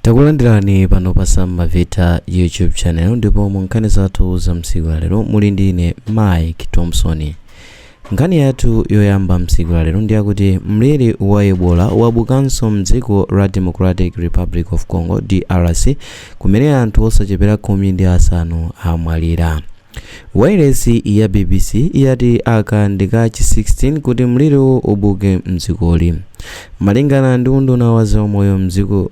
Takulandirani pano pa Samavita YouTube channel ndipo munkhani zathu za msiku lero muli ndine Mike Thompson. Nkhani yathu yoyamba msiku lero ndi yakuti mliri wa Ebola wabukanso mdziko la Democratic Republic of Congo DRC kumene anthu osachepera 15 amwalira. Wailesi ya BBC yati aka ndikachi 16 kuti mliriwo ubuke mdzikoli. Malingana ndi unduna wa zaumoyo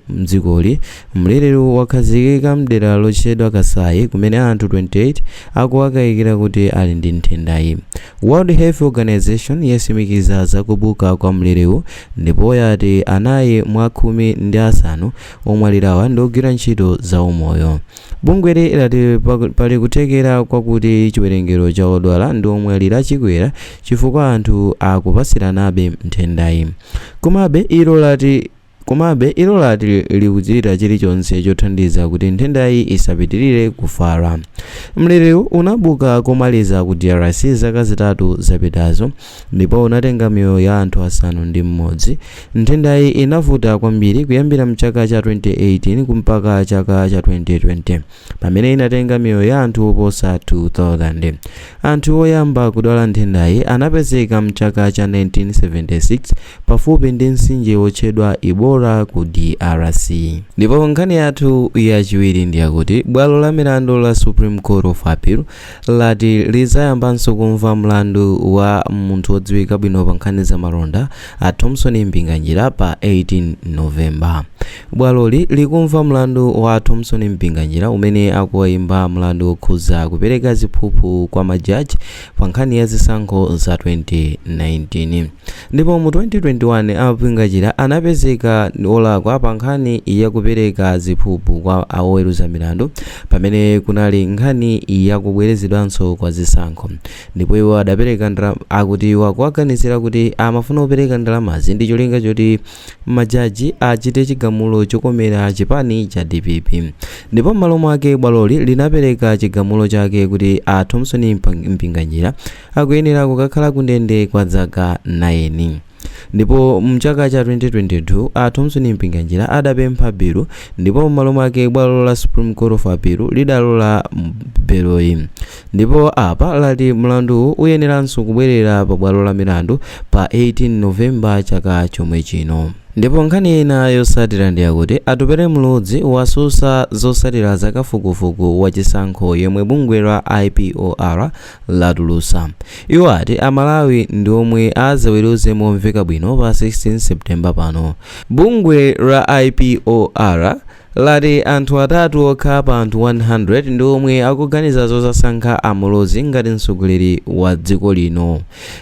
mdzikoli, mliriwo wakhazikika mdera lotchedwa Kasai kumene anthu 28 akuwakayikira kuti ali ndi nthendayi. World Health Organization yasimikiza zakubuka kwa mliriwo ndipo yati anayi mwa 15 omwalirawa ndi ogwira ntchito zaumoyo. Bungweli lati pali kuthekera kwakuti chiwerengero cha odwala ndi omwalira chikwera chifukwa anthu akupasiranabe nthendayi. Komabe ilo lati likuchita chilichonse chothandiza kuti nthendayi isapitirire kufala. Mliriwu unabuka komaliza ku DRC zaka zitatu zapitazo ndipo unatenga miyoyo ya anthu 6. Nthendayi inavuta kwambiri kuyambira mchaka cha 2018 mpaka chaka cha 2020 pamene inatenga miyoyo ya anthu oposa 2000. Anthu oyamba kudwala nthendayi anapezeka mchaka cha 1976 pafupi ndi mtsinje wotchedwa Ebola ku DRC. Ndipo nkhani yathu yachiwiri ndi yakuti bwalo la milandu la Supreme Court of Appeal lati lizayambanso kumva mlandu wa munthu odziwika bwino pa nkhani za malonda a Mpinganjira pa 18 Novemba. Bwaloli likumva mlandu wa Mpinganjira umene akuwayimba mlandu okhuza kupereka ziphuphu kwa majaji pa nkhani ya zisankho za 2019. Ndipo mu 2021 Mpinganjira anapezeka olakwa pa nkhani ya kupereka ziphuphu kwa oweruza milandu pamene kunali nkhani ya kubwerezedwanso kwa zisankho. Ndipo iwo adapereka akuti wakuwaganizira kuti amafuna kupereka ndalamazi ndi cholinga choti majaji achite chigamulo chokomera chipani cha DPP. Ndipo m'malo mwake bwaloli linapereka chigamulo chake kuti a Mpinganjira akuyenera kukakhala ku ndende kwa zaka 9. Ndipo mchaka cha 2022 a Mpinganjira adapempha belo ndipo m'malo mwake bwalo la Supreme Court of Appeal lidalola beloyi. Ndipo apa lati mlandu uyeneranso kubwerera pa bwalo la milandu pa 18 Novemba chaka chomwe chino. Ndipo nkhani ina yotsatira ndi yakuti atupere mludzi wasusa zotsatira za kafukufuku wa chisankho yomwe bungwe la IPOR latulusa. Iwo ati amalawi ndi omwe azaweruze momveka bwino pa 16 Septemba pano. Bungwe la IPOR lati anthu 3 okha pa anthu 100 ndi omwe akuganiza zosasankha amulodzi ngati mtsogoleri wa dziko lino.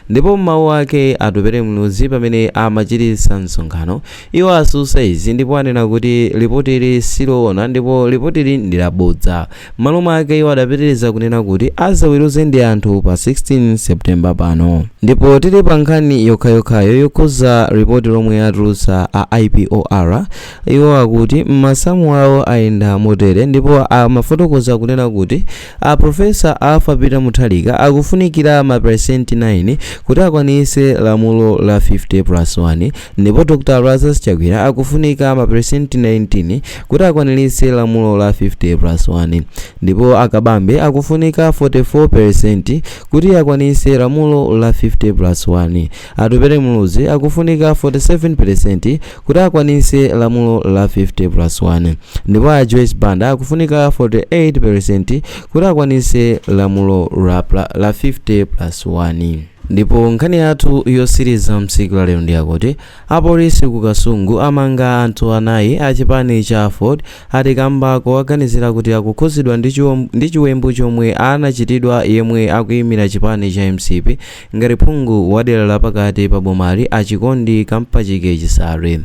Ndipo m'mawu ake atupere mludzi pamene amachititsa msonkhano iwo asusa izi ndipo anena kuti lipotili siloona ndipo lipotili ndi labodza. M'malo mwake iwo adapitiriza kunena kuti azaweruze ndi anthu pa 16 Septemba pano. Ndipo tili pa nkhani yokhayokhayo yokhuza ripoti lomwe atulutsa a IPOR iwo akuti masamu awo ayenda motere ndipo amafotokoza kunena kuti a Profesa Alpha Peter Mutharika akufunikira maperesenti 9 kuti akwanise lamulo la 50+1 ndipo Dr. Lazarus Chakwera akufunika maperesenti 19 kuti akwanirise lamulo la 50+1 ndipo akabambe akufunika 44% kuti akwanise lamulo la 50+1. Atupere mludzi akufunika 47% kuti akwanise lamulo la 50+1 ndipo a Joyce Banda akufunika 48% kuti akwanise lamulo la 50+1. Ndipo nkhani yathu yosiriza msiku lero ndi yakuti apolisi ku Kasungu amanga anthu 4 a chipani cha Ford atikamba kuwaganizira kuti akukhuzidwa ndi chiwembu chomwe anachitidwa yemwe akuyimira chipani cha MCP ngati phungu wa dera lapakati pa bomali achikondi Kampachike Chisare.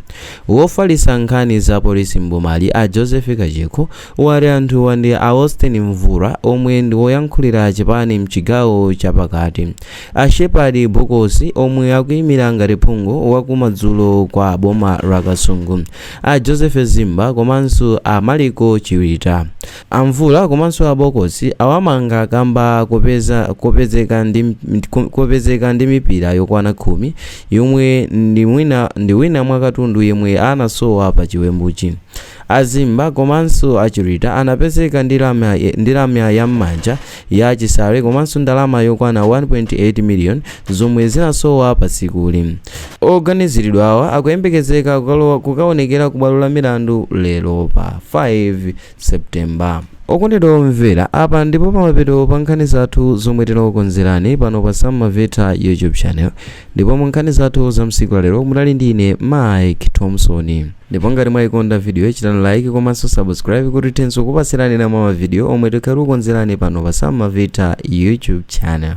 Wofalitsa nkhani za polisi mbomali a Joseph Kachiko wati anthu ndi a Austin Mvura omwe ndi woyankhulira chipani mchigawo chapakati. Shepard Bokosi omwe akuyimira ngati phungu wakumadzulo kwa boma la Kasungu. A Joseph Zimba komanso a Maliko Chiwita. Amvula komanso a Bokosi awamanga kamba kopezeka ndi mipira yokwana 10 yomwe ndi wina mwa katundu yemwe anasowa pa chiwembuchi. azimba komanso achirita anapezeka ndi lamya ya m'manja ya chisale komanso ndalama yokwana 1.8 million zomwe zinasowa pa tsikuli. Oganiziridwa awa akuyembekezeka kukaonekera ku bwalo la milandu lero pa 5 Septemba. Okondedwa omvera, apa ndipo pamapeto pa nkhani zathu zomwe tinakukonzerani pano pa Samamveta YouTube channel, ndipo mu nkhani zathu za msiku la lero munali ndine Mike Thompson. Ndipo ngati mwayikonda video chitani like komanso subscribe kuti tithenso kupasirani na mawa video omwe tikhalu konzerani pano pa Samamveta YouTube channel.